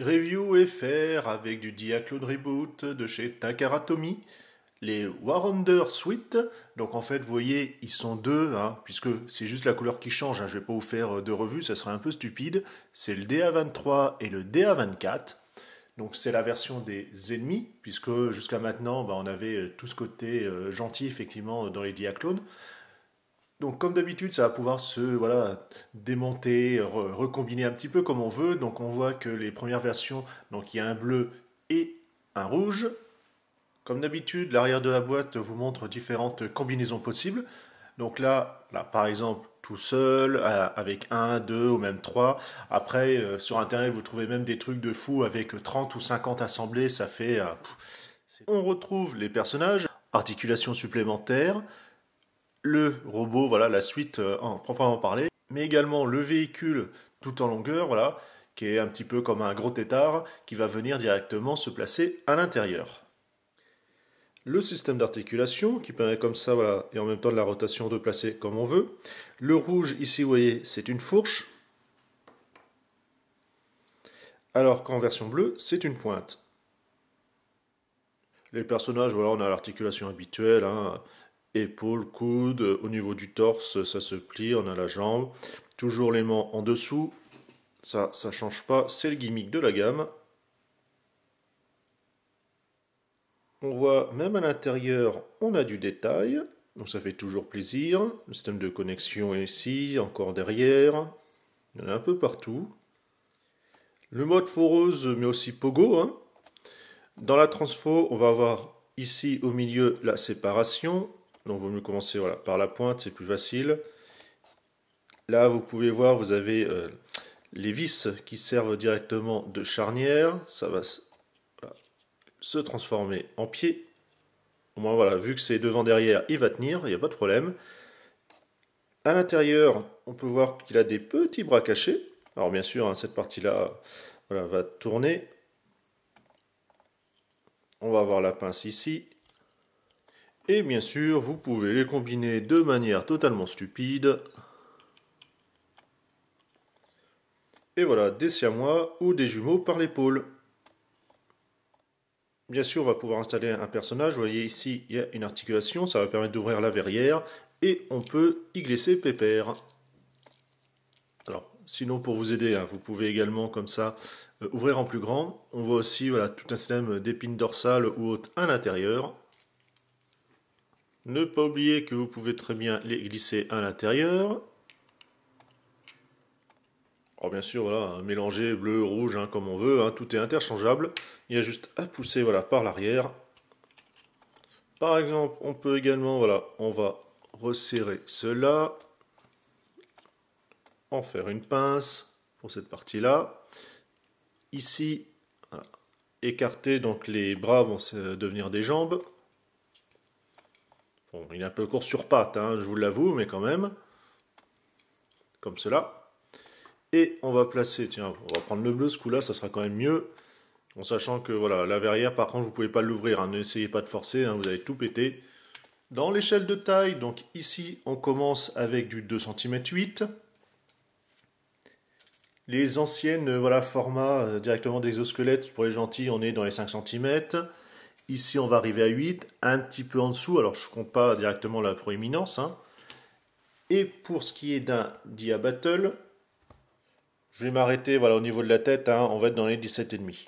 Review FR avec du Diaclone Reboot de chez Takara Tomy, les Waronder Suite. Donc en fait, vous voyez, ils sont deux, hein, puisque c'est juste la couleur qui change. Hein, je ne vais pas vous faire de revue, ça serait un peu stupide. C'est le DA23 et le DA24. Donc c'est la version des ennemis, puisque jusqu'à maintenant, on avait tout ce côté gentil, effectivement, dans les Diaclones. Donc comme d'habitude, ça va pouvoir se démonter, recombiner un petit peu comme on veut. Donc on voit que les premières versions, donc il y a un bleu et un rouge. Comme d'habitude, l'arrière de la boîte vous montre différentes combinaisons possibles. Donc là par exemple, tout seul, avec un, 2 ou même 3. Après, sur Internet, vous trouvez même des trucs de fou avec 30 ou 50 assemblés. Ça fait... On retrouve les personnages, articulations supplémentaires, le robot, voilà, la suite en proprement parler, mais également le véhicule tout en longueur, voilà, qui est un petit peu comme un gros tétard, qui va venir directement se placer à l'intérieur. Le système d'articulation, qui permet comme ça, voilà, et en même temps de la rotation de placer comme on veut. Le rouge, ici, vous voyez, c'est une fourche, alors qu'en version bleue, c'est une pointe. Les personnages, voilà, on a l'articulation habituelle, hein, épaules, coudes, au niveau du torse, ça se plie, on a la jambe, toujours l'aimant en dessous, ça change pas, c'est le gimmick de la gamme. On voit même à l'intérieur, on a du détail, donc ça fait toujours plaisir. Le système de connexion est ici, encore derrière, il y en a un peu partout. Le mode foreuse, mais aussi pogo, hein. Dans la transfo, on va avoir ici au milieu la séparation. Donc il vaut mieux commencer par la pointe, c'est plus facile. Là, vous pouvez voir, vous avez les vis qui servent directement de charnière. Ça va se transformer en pied. Au moins, voilà, vu que c'est devant-derrière, il va tenir, il n'y a pas de problème. À l'intérieur, on peut voir qu'il a des petits bras cachés. Alors bien sûr, hein, cette partie-là va tourner. On va avoir la pince ici. Et bien sûr, vous pouvez les combiner de manière totalement stupide. Et voilà, des siamois ou des jumeaux par l'épaule. Bien sûr, on va pouvoir installer un personnage. Vous voyez ici, il y a une articulation. Ça va permettre d'ouvrir la verrière. Et on peut y glisser pépère. Alors, sinon, pour vous aider, hein, vous pouvez également, comme ça, ouvrir en plus grand. On voit aussi tout un système d'épines dorsales ou autres à l'intérieur. Ne pas oublier que vous pouvez très bien les glisser à l'intérieur. Alors bien sûr, voilà, mélanger bleu, rouge, hein, comme on veut, hein, tout est interchangeable. Il y a juste à pousser par l'arrière. Par exemple, on peut également, on va resserrer cela. En faire une pince pour cette partie-là. Ici, écarter, donc les bras vont devenir des jambes. Bon, il est un peu court sur pattes, hein, je vous l'avoue, mais quand même. Comme cela. Et on va placer, tiens, on va prendre le bleu, ce coup-là, ça sera quand même mieux. En sachant que la verrière, par contre, vous ne pouvez pas l'ouvrir, hein, n'essayez pas de forcer, hein, vous allez tout péter. Dans l'échelle de taille, donc ici, on commence avec du 2 cm 8. Les anciennes, formats directement d'exosquelette, pour les gentils, on est dans les 5 cm. Ici, on va arriver à 8, un petit peu en dessous, alors je ne compte pas directement la proéminence. Hein. Et pour ce qui est d'un Dia Battle, je vais m'arrêter au niveau de la tête, hein, on va être dans les 17,5.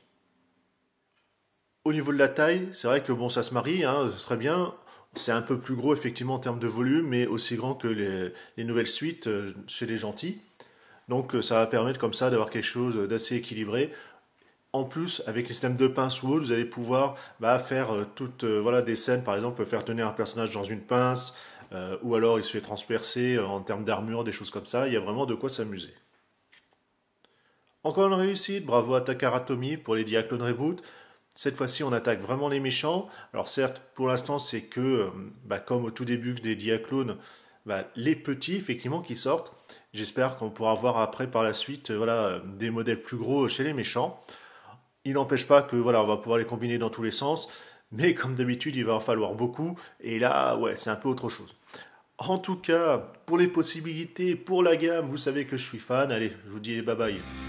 Au niveau de la taille, c'est vrai que bon, ça se marie, hein, ce serait bien. C'est un peu plus gros effectivement en termes de volume, mais aussi grand que les nouvelles suites chez les gentils. Donc ça va permettre comme ça d'avoir quelque chose d'assez équilibré. En plus, avec les systèmes de pince ou autre, vous allez pouvoir faire toutes des scènes, par exemple, faire tenir un personnage dans une pince, ou alors il se fait transpercer en termes d'armure, des choses comme ça. Il y a vraiment de quoi s'amuser. Encore une réussite, bravo à Takara Tomy pour les Diaclone Reboot. Cette fois-ci, on attaque vraiment les méchants. Alors certes, pour l'instant, c'est que, comme au tout début des Diaclones, les petits, effectivement, qui sortent. J'espère qu'on pourra voir après, par la suite, des modèles plus gros chez les méchants. Il n'empêche pas que, on va pouvoir les combiner dans tous les sens. Mais comme d'habitude, il va en falloir beaucoup. Et là, ouais, c'est un peu autre chose. En tout cas, pour les possibilités, pour la gamme, vous savez que je suis fan. Allez, je vous dis bye bye.